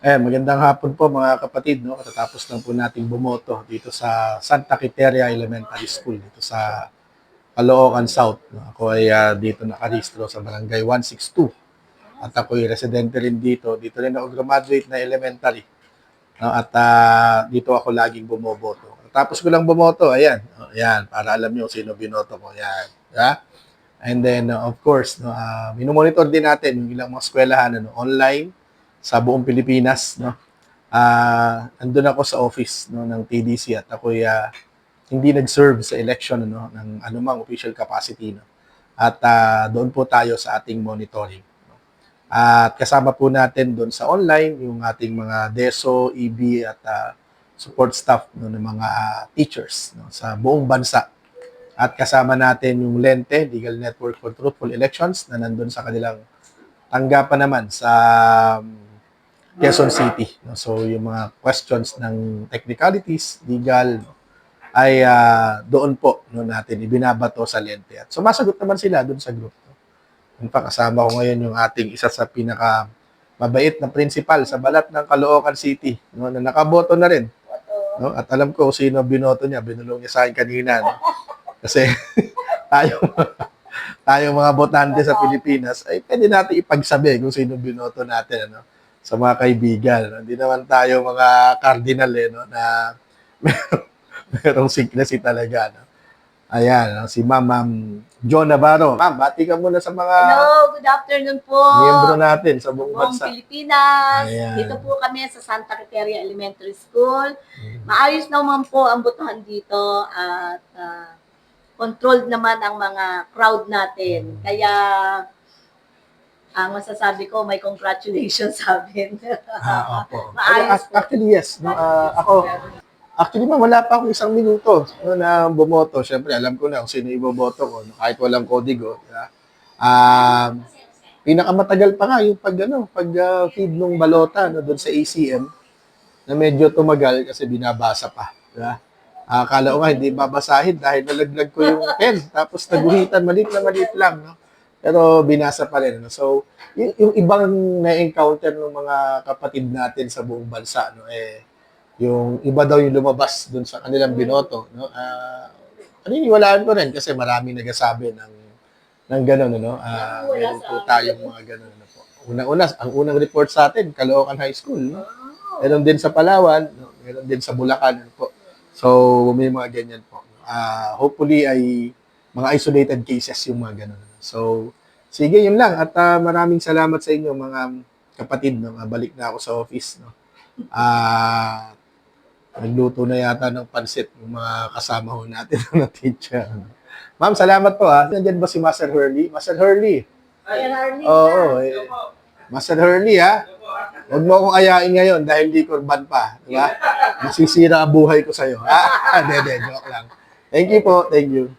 Magandang hapon po mga kapatid, no? Katatapos lang po nating bumoto dito sa Santa Quiteria Elementary School dito sa Caloocan South. No? Ako ay dito nakarehistro sa Barangay 162 at ako ay residente rin dito. Dito rin ako graduate na elementary. No? At dito ako laging bumoboto. Tapos ko lang bumoto, ayan. Ayan, para alam niyo sino binoto ko. Ayan. Yeah? And then, of course, no, minomonitor din natin yung ilang mga eskwelahan online sa buong Pilipinas. No? Andun ako sa office no, ng TDC at ako'y hindi nag-serve sa election ng anumang official capacity. No? At doon po tayo sa ating monitoring. No? At kasama po natin doon sa online yung ating mga DESO, EB at support staff no, ng mga teachers no, sa buong bansa. At kasama natin yung LENTE, Legal Network for Truthful Elections, na nandun sa kanilang tanggapan naman sa Quezon City. So, yung mga questions ng technicalities, legal, ay doon po natin ibinabato sa LENTE. At sumasagot naman sila doon sa group. In fact, kasama ko ngayon yung ating isa sa pinaka mabait na principal sa balat ng Caloocan City, no, na nakaboto na rin. No? At alam ko sino binoto niya, binulong niya sa akin kanina. No? Kasi tayo mga botante sa Pilipinas, ay pwede natin ipagsabi kung sino binoto natin sa mga kaibigan. No? Hindi naman tayo mga cardinal no, na merong secrecy talaga. No? Ayan, si Ma'am Jo Navarro. Ma'am, bati ka muna sa mga Hello, good afternoon po. miyembro natin sa buong Buong bansa. Pilipinas. Ayan. Dito po kami sa Santa Quiteria Elementary School. Maayos naman po ang botohan dito at controlled naman ang mga crowd natin. Kaya ang masasabi ko, may congratulations sa amin. Opo. Maayos po. Actually, yes. No, Actually, wala pa akong isang minuto na bumoto. Siyempre, alam ko na kung sino iboboto ko, no? Kahit walang kodigo. Pinakamatagal pa nga yung pag-feed ng balota doon sa ACM na medyo tumagal kasi binabasa pa. Diba? Akala ko nga hindi babasahin dahil nalaglag ko yung pen. Tapos naguhitan, maliit lang. No? Pero binasa pa rin. No? So, yung ibang na-encounter ng mga kapatid natin sa buong bansa, no, yung iba daw yung lumabas dun sa kanilang binoto, no? Paniniwalaan ko rin kasi maraming nagsasabi ng gano'n, no? Meron po tayong mga gano'n, po. Ang unang report sa atin, Caloocan High School, no? Meron din sa Palawan, no? Meron din sa Bulacan, po. So, may mga ganyan po. Hopefully ay mga isolated cases yung mga gano'n. So, sige, yun lang. At maraming salamat sa inyo, mga kapatid, no? Balik na ako sa office, no? Nagluto na yata ng pansit yung mga kasama ho natin na teacher. Ma'am, salamat po ha. Nandiyan ba si Master Hurley? Master Hurley? Oo. Master Hurley ha. Huwag mo akong ayain ngayon dahil di kurban pa. Diba? Masisira ang buhay ko sa'yo. Joke lang. Thank you po. Thank you.